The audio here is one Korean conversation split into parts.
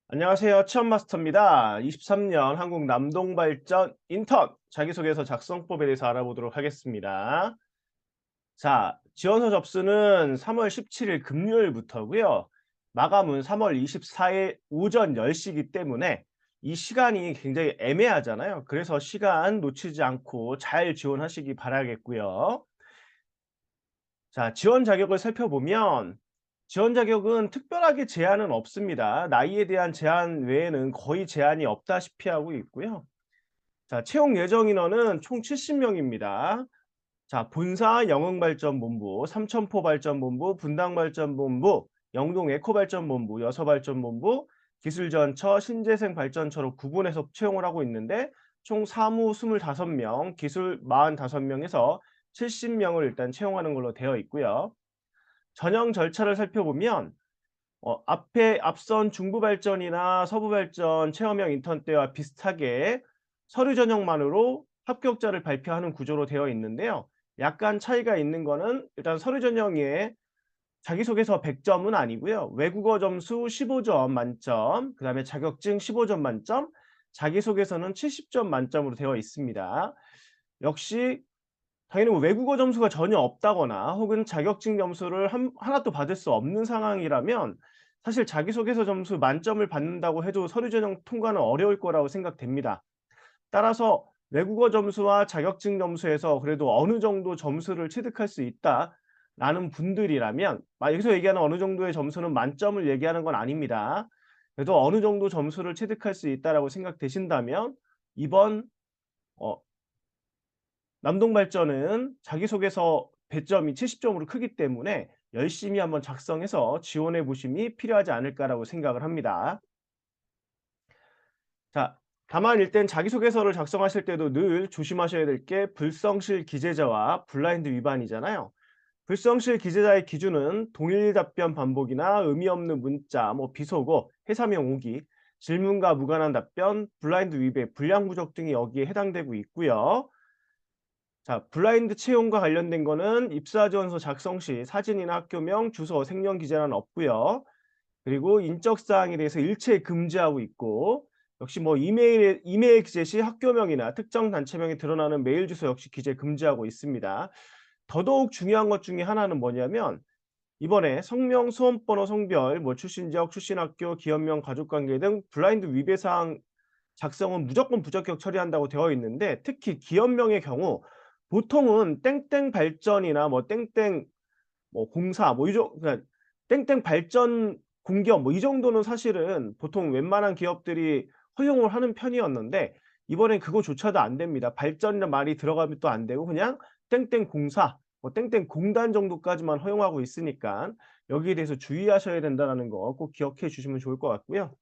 안녕하세요. 취업마스터입니다. 23년 한국 남동발전 인턴 자기소개서 작성법에 대해서 알아보도록 하겠습니다. 자, 지원서 접수는 3월 17일 금요일부터고요. 마감은 3월 24일 오전 10시이기 때문에 이 시간이 굉장히 애매하잖아요. 그래서 시간 놓치지 않고 잘 지원하시기 바라겠고요. 자, 지원 자격을 살펴보면 지원 자격은 특별하게 제한은 없습니다. 나이에 대한 제한 외에는 거의 제한이 없다시피 하고 있고요. 자, 채용 예정 인원은 총 70명입니다. 자, 본사 영흥발전본부, 삼천포발전본부, 분당발전본부, 영동 에코발전본부, 여서발전본부, 기술전처, 신재생발전처로 구분해서 채용을 하고 있는데 총 사무 25명, 기술 45명에서 70명을 일단 채용하는 걸로 되어 있고요. 전형 절차를 살펴보면 앞에 앞선 중부발전이나 서부발전 체험형 인턴 때와 비슷하게 서류 전형만으로 합격자를 발표하는 구조로 되어 있는데요. 약간 차이가 있는 거는 일단 서류 전형에 자기소개서 100점은 아니고요. 외국어 점수 15점 만점, 그다음에 자격증 15점 만점, 자기소개서는 70점 만점으로 되어 있습니다. 역시 당연히 뭐 외국어 점수가 전혀 없다거나 혹은 자격증 점수를 하나도 받을 수 없는 상황이라면 사실 자기소개서 점수 만점을 받는다고 해도 서류 전형 통과는 어려울 거라고 생각됩니다. 따라서 외국어 점수와 자격증 점수에서 그래도 어느 정도 점수를 취득할 수 있다라는 분들이라면 여기서 얘기하는 어느 정도의 점수는 만점을 얘기하는 건 아닙니다. 그래도 어느 정도 점수를 취득할 수 있다라고 생각되신다면 이번 어 남동발전은 자기소개서 배점이 70점으로 크기 때문에 열심히 한번 작성해서 지원해 보심이 필요하지 않을까라고 생각을 합니다. 자, 다만 일단 자기소개서를 작성하실 때도 늘 조심하셔야 될 게 불성실 기재자와 블라인드 위반이잖아요. 불성실 기재자의 기준은 동일 답변 반복이나 의미 없는 문자, 비속어, 해사명 오기, 질문과 무관한 답변, 블라인드 위배, 분량 부족 등이 여기에 해당되고 있고요. 자, 블라인드 채용과 관련된 거는 입사 지원서 작성 시 사진이나 학교명, 주소, 생년 기재란 없고요. 그리고 인적 사항에 대해서 일체 금지하고 있고 역시 이메일 기재 시 학교명이나 특정 단체명이 드러나는 메일 주소 역시 기재 금지하고 있습니다. 더더욱 중요한 것 중에 하나는 뭐냐면 이번에 성명, 수험번호, 성별, 출신 지역, 출신 학교, 기업명, 가족관계 등 블라인드 위배 사항 작성은 무조건 부적격 처리한다고 되어 있는데 특히 기업명의 경우 보통은 땡땡 발전이나 땡땡 공사 이 그러니까 땡땡 발전 공기업 이 정도는 사실은 보통 웬만한 기업들이 허용을 하는 편이었는데 이번엔 그거조차도 안 됩니다. 발전이라는 말이 들어가면 또 안 되고 그냥 땡땡 공사 땡땡 공단 정도까지만 허용하고 있으니까 여기에 대해서 주의하셔야 된다는 거 꼭 기억해 주시면 좋을 것 같고요.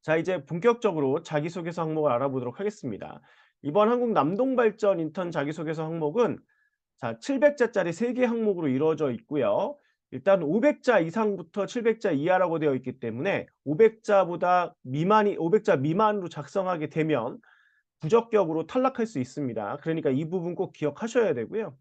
자, 이제 본격적으로 자기소개서 항목을 알아보도록 하겠습니다. 이번 한국 남동발전 인턴 자기소개서 항목은 700자짜리 3개 항목으로 이루어져 있고요. 일단 500자 이상부터 700자 이하라고 되어 있기 때문에 500자 미만으로 작성하게 되면 부적격으로 탈락할 수 있습니다. 그러니까 이 부분 꼭 기억하셔야 되고요.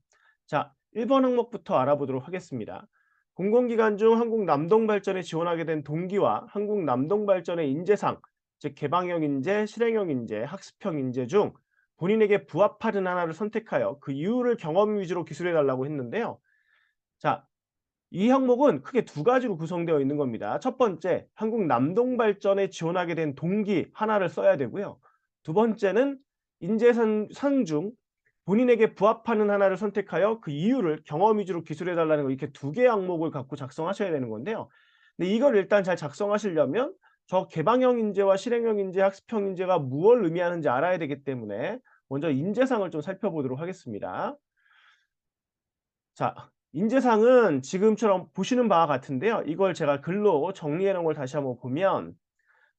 자, 1번 항목부터 알아보도록 하겠습니다. 공공기관 중 한국남동발전에 지원하게 된 동기와 한국남동발전의 인재상, 즉 개방형 인재, 실행형 인재, 학습형 인재 중 본인에게 부합하는 하나를 선택하여 그 이유를 경험 위주로 기술해 달라고 했는데요. 자, 이 항목은 크게 두 가지로 구성되어 있는 겁니다. 첫 번째, 한국 남동발전에 지원하게 된 동기 하나를 써야 되고요. 두 번째는 인재상 중 본인에게 부합하는 하나를 선택하여 그 이유를 경험 위주로 기술해 달라는 거 이렇게 두 개의 항목을 갖고 작성하셔야 되는 건데요. 근데 이걸 일단 잘 작성하시려면 저 개방형 인재와 실행형 인재, 학습형 인재가 무엇을 의미하는지 알아야 되기 때문에 먼저 인재상을 좀 살펴보도록 하겠습니다. 자, 인재상은 지금처럼 보시는 바와 같은데요. 이걸 제가 글로 정리해 놓은 걸 다시 한번 보면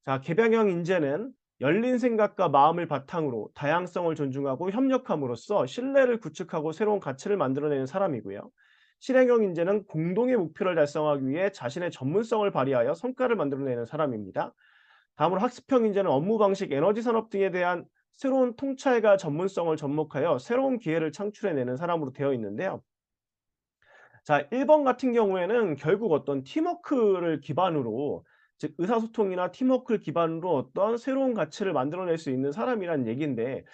자, 개방형 인재는 열린 생각과 마음을 바탕으로 다양성을 존중하고 협력함으로써 신뢰를 구축하고 새로운 가치를 만들어내는 사람이고요. 실행형 인재는 공동의 목표를 달성하기 위해 자신의 전문성을 발휘하여 성과를 만들어내는 사람입니다. 다음으로 학습형 인재는 업무 방식, 에너지 산업 등에 대한 새로운 통찰과 전문성을 접목하여 새로운 기회를 창출해내는 사람으로 되어 있는데요. 자, 1번 같은 경우에는 결국 어떤 팀워크를 기반으로 즉 의사소통이나 팀워크를 기반으로 어떤 새로운 가치를 만들어낼 수 있는 사람이란 얘기인데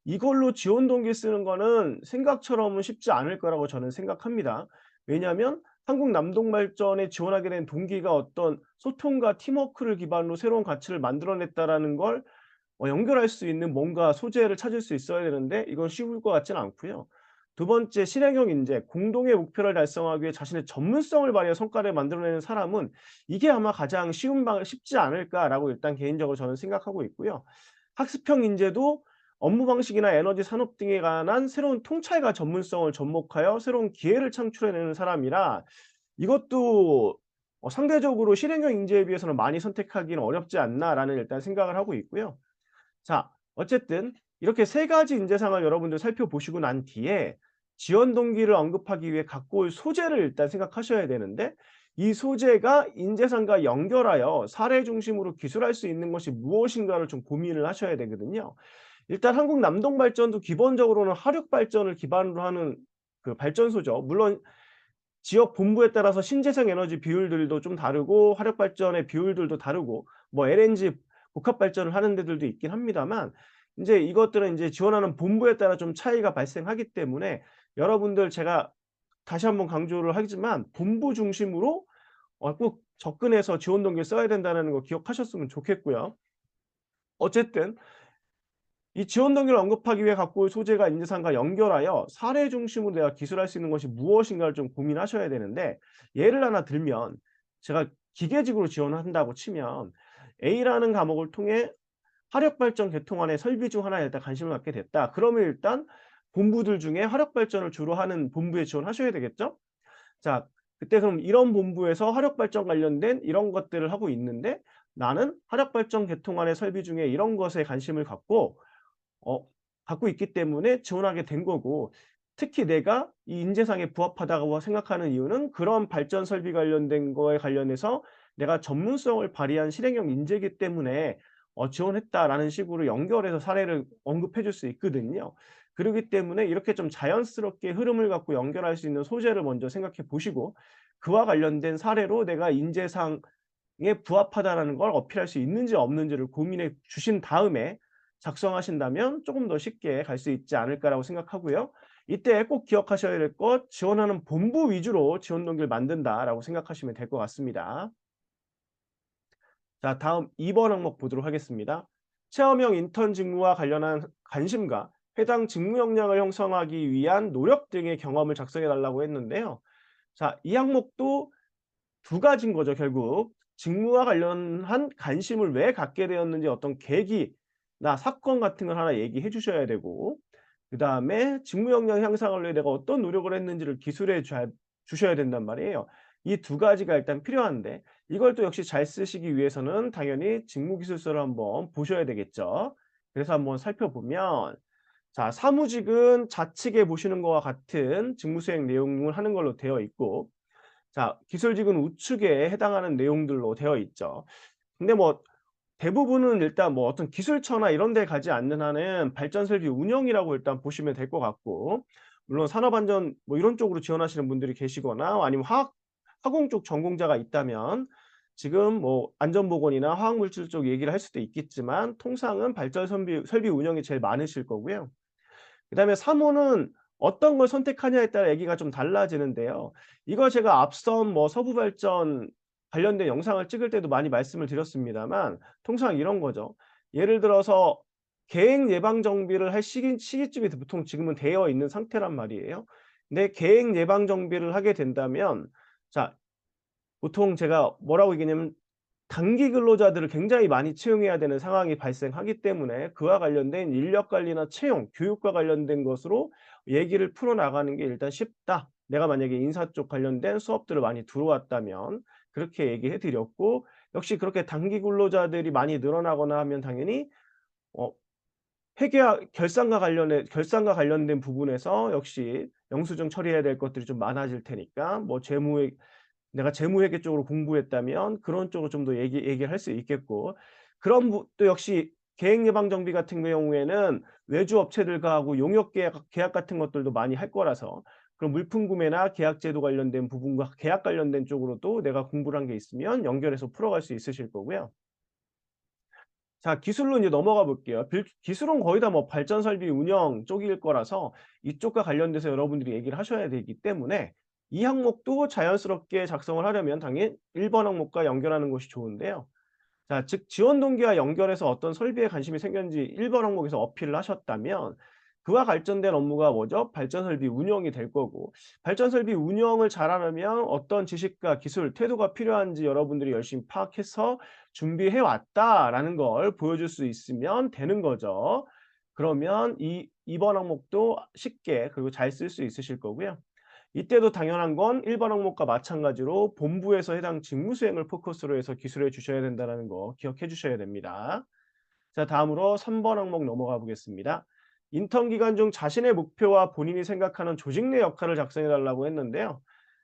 이걸로 지원 동기 쓰는 거는 생각처럼은 쉽지 않을 거라고 저는 생각합니다. 왜냐하면 한국 남동발전에 지원하게 된 동기가 어떤 소통과 팀워크를 기반으로 새로운 가치를 만들어냈다라는 걸 연결할 수 있는 뭔가 소재를 찾을 수 있어야 되는데 이건 쉬울 것 같지는 않고요. 두 번째 실행형 인재, 공동의 목표를 달성하기 위해 자신의 전문성을 발휘해 성과를 만들어내는 사람은 이게 아마 가장 쉽지 않을까라고 일단 개인적으로 저는 생각하고 있고요. 학습형 인재도 업무 방식이나 에너지 산업 등에 관한 새로운 통찰과 전문성을 접목하여 새로운 기회를 창출해내는 사람이라 이것도 상대적으로 실행형 인재에 비해서는 많이 선택하기는 어렵지 않나라는 일단 생각을 하고 있고요. 자, 어쨌든 이렇게 세 가지 인재상을 여러분들 살펴보시고 난 뒤에 지원 동기를 언급하기 위해 갖고 올 소재를 일단 생각하셔야 되는데 이 소재가 인재상과 연결하여 사례 중심으로 기술할 수 있는 것이 무엇인가를 좀 고민을 하셔야 되거든요. 일단 한국 남동발전도 기본적으로는 화력 발전을 기반으로 하는 그 발전소죠. 물론 지역 본부에 따라서 신재생 에너지 비율들도 좀 다르고 화력 발전의 비율들도 다르고 뭐 LNG 복합 발전을 하는 데들도 있긴 합니다만 인제 이것들은 인제 지원하는 본부에 따라 좀 차이가 발생하기 때문에 여러분들 제가 다시 한번 강조를 하지만 본부 중심으로 꼭 접근해서 지원 동기를 써야 된다는 거 기억하셨으면 좋겠고요. 어쨌든 이 지원 동기를 언급하기 위해 갖고 올 소재가 인재상과 연결하여 사례 중심으로 내가 기술할 수 있는 것이 무엇인가를 좀 고민하셔야 되는데 예를 하나 들면 제가 기계직으로 지원을 한다고 치면 A라는 과목을 통해 화력발전 개통안의 설비 중 하나에 일단 관심을 갖게 됐다. 그러면 일단 본부들 중에 화력발전을 주로 하는 본부에 지원하셔야 되겠죠? 자, 그때 그럼 이런 본부에서 화력발전 관련된 이런 것들을 하고 있는데 나는 화력발전 개통안의 설비 중에 이런 것에 관심을 어 갖고 있기 때문에 지원하게 된 거고 특히 내가 이 인재상에 부합하다고 생각하는 이유는 그런 발전 설비 관련된 거에 관련해서 내가 전문성을 발휘한 실행형 인재이기 때문에 지원했다라는 식으로 연결해서 사례를 언급해 줄 수 있거든요. 그러기 때문에 이렇게 좀 자연스럽게 흐름을 갖고 연결할 수 있는 소재를 먼저 생각해 보시고 그와 관련된 사례로 내가 인재상에 부합하다라는 걸 어필할 수 있는지 없는지를 고민해 주신 다음에 작성하신다면 조금 더 쉽게 갈 수 있지 않을까라고 생각하고요. 이때 꼭 기억하셔야 될 것 '지원하는 본부 위주로 지원 동기를 만든다.'라고 생각하시면 될 것 같습니다. 자, 다음 2번 항목 보도록 하겠습니다. 체험형 인턴 직무와 관련한 관심과 해당 직무 역량을 형성하기 위한 노력 등의 경험을 작성해 달라고 했는데요. 자, 이 항목도 두 가지인 거죠 결국. 직무와 관련한 관심을 왜 갖게 되었는지 어떤 계기나 사건 같은 걸 하나 얘기해 주셔야 되고 그다음에 직무 역량 향상을 위해 내가 어떤 노력을 했는지를 기술해 주셔야 된단 말이에요. 이 두 가지가 일단 필요한데 이걸 또 역시 잘 쓰시기 위해서는 당연히 직무 기술서를 한번 보셔야 되겠죠. 그래서 한번 살펴보면 자, 사무직은 좌측에 보시는 것과 같은 직무 수행 내용을 하는 걸로 되어 있고 자, 기술직은 우측에 해당하는 내용들로 되어 있죠. 근데 뭐 대부분은 일단 뭐 어떤 기술처나 이런 데 가지 않는 한은 발전 설비 운영이라고 일단 보시면 될 것 같고 물론 산업안전 뭐 이런 쪽으로 지원하시는 분들이 계시거나 아니면 화공 쪽 전공자가 있다면 지금 뭐 안전보건이나 화학물질 쪽 얘기를 할 수도 있겠지만 통상은 발전 설비 운영이 제일 많으실 거고요. 그다음에 3 호는 어떤 걸 선택하냐에 따라 얘기가 좀 달라지는데요. 이거 제가 앞선 뭐 서부발전 관련된 영상을 찍을 때도 많이 말씀을 드렸습니다만 통상 이런 거죠. 예를 들어서 계획 예방 정비를 할 시기쯤이 보통 지금은 되어 있는 상태란 말이에요. 근데 계획 예방 정비를 하게 된다면 자, 보통 제가 뭐라고 얘기했냐면 단기 근로자들을 굉장히 많이 채용해야 되는 상황이 발생하기 때문에 그와 관련된 인력 관리나 채용, 교육과 관련된 것으로 얘기를 풀어나가는 게 일단 쉽다. 내가 만약에 인사 쪽 관련된 수업들을 많이 들어왔다면 그렇게 얘기해 드렸고 역시 그렇게 단기 근로자들이 많이 늘어나거나 하면 당연히 어 회계와 결산과 관련된 부분에서 역시 영수증 처리해야 될 것들이 좀 많아질 테니까 뭐 재무회 내가 재무회계 쪽으로 공부했다면 그런 쪽으로 좀 더 얘기를 할 수 있겠고 그런 또 역시 계획 예방 정비 같은 경우에는 외주 업체들과 하고 용역 계약 같은 것들도 많이 할 거라서 그럼 물품 구매나 계약 제도 관련된 부분과 계약 관련된 쪽으로도 내가 공부를 한 게 있으면 연결해서 풀어갈 수 있으실 거고요. 자, 기술로 이제 넘어가 볼게요. 기술은 거의 다 뭐 발전 설비 운영 쪽일 거라서 이쪽과 관련돼서 여러분들이 얘기를 하셔야 되기 때문에 이 항목도 자연스럽게 작성을 하려면 당연히 1번 항목과 연결하는 것이 좋은데요. 자, 즉 지원 동기와 연결해서 어떤 설비에 관심이 생겼는지 1번 항목에서 어필을 하셨다면 그와 관련된 업무가 뭐죠? 발전 설비 운영이 될 거고, 발전 설비 운영을 잘하려면 어떤 지식과 기술, 태도가 필요한지 여러분들이 열심히 파악해서 준비해 왔다라는 걸 보여줄 수 있으면 되는 거죠. 그러면 이 2번 항목도 쉽게 그리고 잘 쓸 수 있으실 거고요. 이때도 당연한 건 1번 항목과 마찬가지로 본부에서 해당 직무 수행을 포커스로 해서 기술해 주셔야 된다는 거 기억해 주셔야 됩니다. 자, 다음으로 3번 항목 넘어가 보겠습니다. 인턴 기간 중 자신의 목표와 본인이 생각하는 조직 내 역할을 작성해 달라고 했는데요.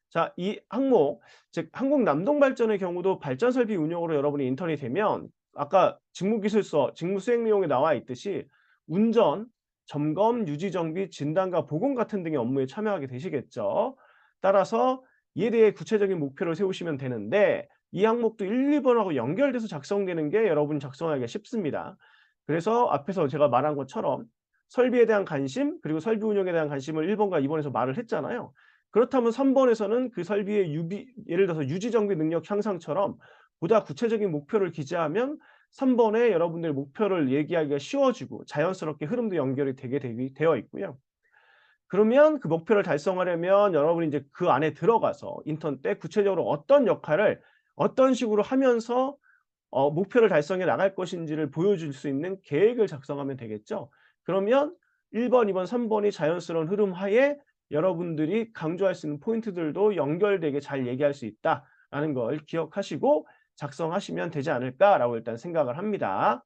자, 이 항목, 즉 한국남동발전의 경우도 발전 설비 운영으로 여러분이 인턴이 되면 아까 직무기술서, 직무 수행 내용에 나와 있듯이 운전, 점검, 유지 정비, 진단과 보건 같은 등의 업무에 참여하게 되시겠죠. 따라서 이에 대해 구체적인 목표를 세우시면 되는데 이 항목도 1, 2번하고 연결돼서 작성되는 게 여러분이 작성하기가 쉽습니다. 그래서 앞에서 제가 말한 것처럼 설비에 대한 관심 그리고 설비 운영에 대한 관심을 1번과 2번에서 말을 했잖아요. 그렇다면 3번에서는 그 설비의 예를 들어서 유지 정비 능력 향상처럼 보다 구체적인 목표를 기재하면 3번에 여러분들의 목표를 얘기하기가 쉬워지고 자연스럽게 흐름도 연결이 되어 있고요. 그러면 그 목표를 달성하려면 여러분이 이제 그 안에 들어가서 인턴 때 구체적으로 어떤 역할을 어떤 식으로 하면서 목표를 달성해 나갈 것인지를 보여줄 수 있는 계획을 작성하면 되겠죠. 그러면 1 번, 2번, 3 번이 자연스러운 흐름 하에 여러분들이 강조할 수 있는 포인트들도 연결되게 잘 얘기할 수 있다라는 걸 기억하시고 작성하시면 되지 않을까라고 일단 생각을 합니다.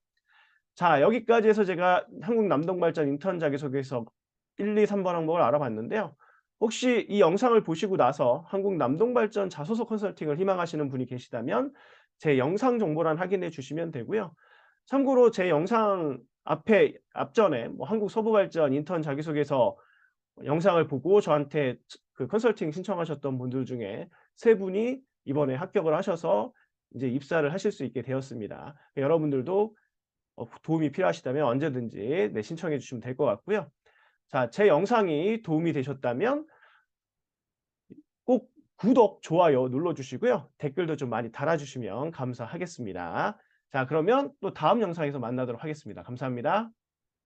자, 여기까지 해서 제가 한국남동발전 인턴 자기소개서 1, 2, 3번 항목을 알아봤는데요. 혹시 이 영상을 보시고 나서 한국남동발전 자소서 컨설팅을 희망하시는 분이 계시다면 제 영상 정보란 확인해 주시면 되고요. 참고로 제 영상 앞전에 뭐 한국서부발전 인턴 자기소개서 영상을 보고 저한테 그 컨설팅 신청하셨던 분들 중에 3 분이 이번에 합격을 하셔서 이제 입사를 하실 수 있게 되었습니다. 여러분들도 도움이 필요하시다면 언제든지 네 신청해 주시면 될 것 같고요. 자, 제 영상이 도움이 되셨다면 꼭 구독, 좋아요 눌러 주시고요. 댓글도 좀 많이 달아 주시면 감사하겠습니다. 자, 그러면 또 다음 영상에서 만나도록 하겠습니다. 감사합니다.